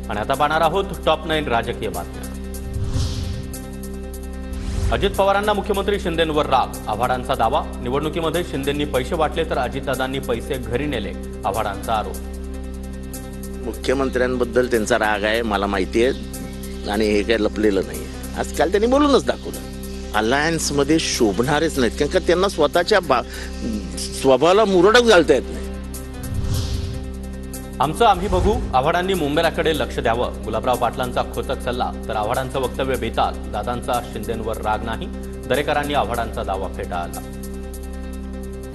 आणि आता पाहणार आहोत टॉप 9 राजकीय बातम्या। अजित पवारांना मुख्यमंत्री शिंदेंवर राग, आव्हाडांचा दावा। निवडणुकीमध्ये शिंदेंनी पैसे वाटले तर अजितदादांनी पैसे घरी नेले, आव्हाडांचा आरोप। मुख्यमंत्र्यांबद्दल त्यांचा राग आहे, मला माहिती आहे आणि हे काही लपलेलं नाही। आजकाल त्यांनी बोलूनच दाखवलं, अलायन्स मध्ये शोभणारेच नाहीत, कारण का त्यांना स्वतःच्या स्वभावाला मुरडच घालता येत नाही। आमचं आम्ही बघू, आव्हाडांनी मुंबईकडे लक्ष द्यावं, गुलाबराव पाटलांचा खोचक सल्ला। तर आव्हाडांचं वक्तव्य बेताल, दादांचा शिंदेंवर राग नाही, दरेकरांनी आव्हाडांचा दावा फेटाळला।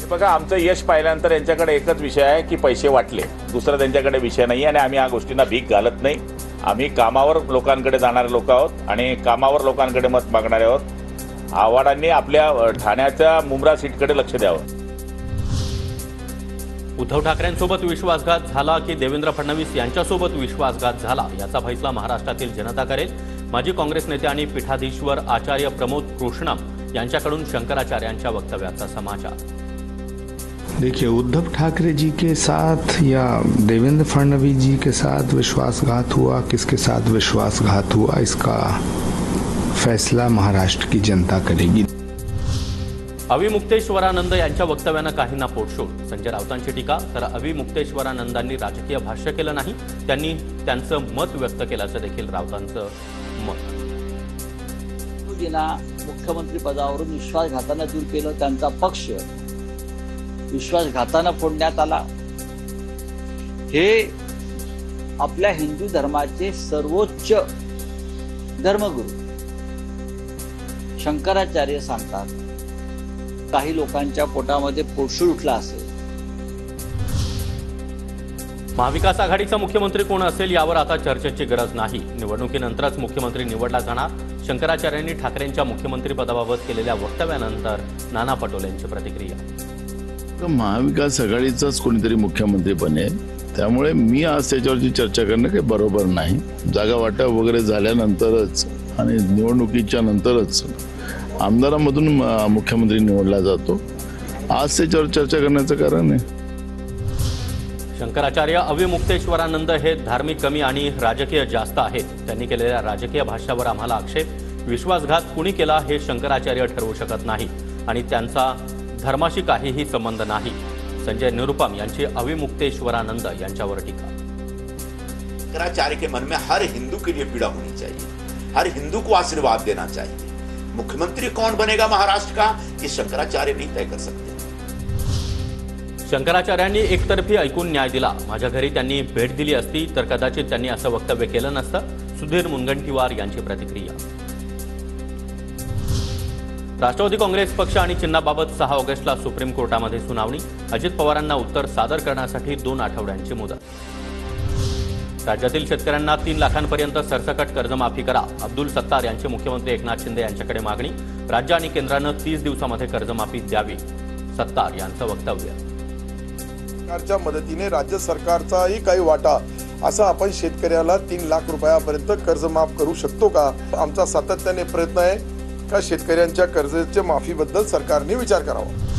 बघा, आमचं यश पाहिल्यानंतर यांच्याकडे एकच विषय आहे की पैसे वाटले, दुसरा त्यांच्याकडे विषय नाही आणि आम्ही या गोष्टींना भीक घालत नाही। आम्ही कामावर लोकांकडे जाणारे लोक आहोत आणि कामावर लोकांकडे मत मागणारे आहोत। आव्हाडांनी आपल्या ठाण्याच्या मुंब्रा सीटकडे लक्ष द्यावं। उद्धव ठाकरेंसोबत विश्वासघात झाला की देवेंद्र फडणवीस यांच्यासोबत विश्वासघात झाला, याचा फैसला महाराष्ट्रातील जनता करेल। माजी काँग्रेस नेते आणि पीठाधीश्वर आचार्य प्रमोद कृष्णम यांच्याकडून शंकराचार्यांच्या वक्तव्याचा समाचार। देखिए, उद्धव ठाकरे जी के साथ या देवेंद्र फडणवीस जी के साथ विश्वासघात हुआ, किसके साथ विश्वासघात हुआ, इसका फैसला महाराष्ट्र की जनता करेगी। अविमुक्तेश्वरानंद यांच्या वक्तव्यानं काहींना पोटशोड, संजय राऊतांची टीका। तर अविमुक्तेश्वरानंदांनी राजकीय भाष्य केलं नाही, त्यांनी त्यांचं मत व्यक्त केल्याचं देखील राऊतांचं मत। मुख्यमंत्री पदावरून विश्वासघातानं दूर केलं, त्यांचा पक्ष विश्वासघातानं फोडण्यात आला। हे आपल्या हिंदू धर्माचे सर्वोच्च धर्मगुरू शंकराचार्य सांगतात, काही लोकांच्या पोटामध्ये पोटशूळ उठला असेल। महाविकास आघाडीचा मुख्यमंत्री कोण असेल यावर आता चर्चेची गरज नाही, निवडणुकीनंतरच मुख्यमंत्री निवडला जाणार। शंकराचार्यांनी ठाकरेंच्या मुख्यमंत्री पदाबाबत केलेल्या वक्तव्यानंतर नाना पटोलेंची प्रतिक्रिया। महाविकास आघाडीचाच कोणीतरी मुख्यमंत्री बनेल, त्यामुळे मी आज त्याच्यावरची चर्चा करणं काही बरोबर नाही। जागा वाटप वगैरे झाल्यानंतरच आणि निवडणुकीच्या नंतरच आमदारांमधून मुख्यमंत्री निवडला जातो, आज त्याच्यावर चर्चा करण्याचं कारण आहे। शंकराचार्य अविमुक्तेश्वरानंद हे धार्मिक कमी आणि राजकीय जास्त आहेत, त्यांनी केलेल्या राजकीय भाष्यावर आम्हाला आक्षेप। विश्वासघात कुणी केला हे शंकराचार्य ठरवू शकत नाही आणि त्यांचा धर्माशी काहीही संबंध नाही। संजय निरुपम यांची अविमुक्तेश्वरानंद यांच्यावर टीका। शंकराचार्य के मन में हर हिंदू के लिए पीड़ा होनी चाहिए, हर हिंदू को आशीर्वाद देना चाहिए। मुख्यमंत्री कौन बनेगा महाराष्ट्र का, ये शंकराचार्य नहीं तय कर सकते। शंकराचार्यांनी एकतर्फी ऐकून न्याय दिला, माझ्या घरी त्यांनी भेट दिली असती तर कदाचित त्यांनी असं वक्तव्य केलं नसतं। सुधीर मुनगंटीवार यांची प्रतिक्रिया। राष्ट्रवादी काँग्रेस पक्ष आणि चिन्हाबाबत 6 ऑगस्टला सुप्रीम कोर्टामध्ये सुनावणी, अजित पवारांना उत्तर सादर करण्यासाठी 2 आठवड्यांची मुदत। राज्यातील शेतकऱ्यांना 3 लाखांपर्यंत सरसकट कर्जमाफी करा, अब्दुल सत्तार यांची मुख्यमंत्री एकनाथ शिंदे यांच्याकडे मागणी। राज्य आणि केंद्रानं 30 दिवसामध्ये कर्जमाफी द्यावी, सत्तार यांचं वक्तव्य। सरकारच्या मदतीने राज्य सरकारचाही काही वाटा, असं आपण शेतकऱ्याला 3 लाख रुपयापर्यंत कर्ज माफ करू शकतो का? आमचा सातत्याने प्रयत्न आहे का शेतकऱ्यांच्या कर्जाच्या माफीबद्दल सरकारने विचार करावा।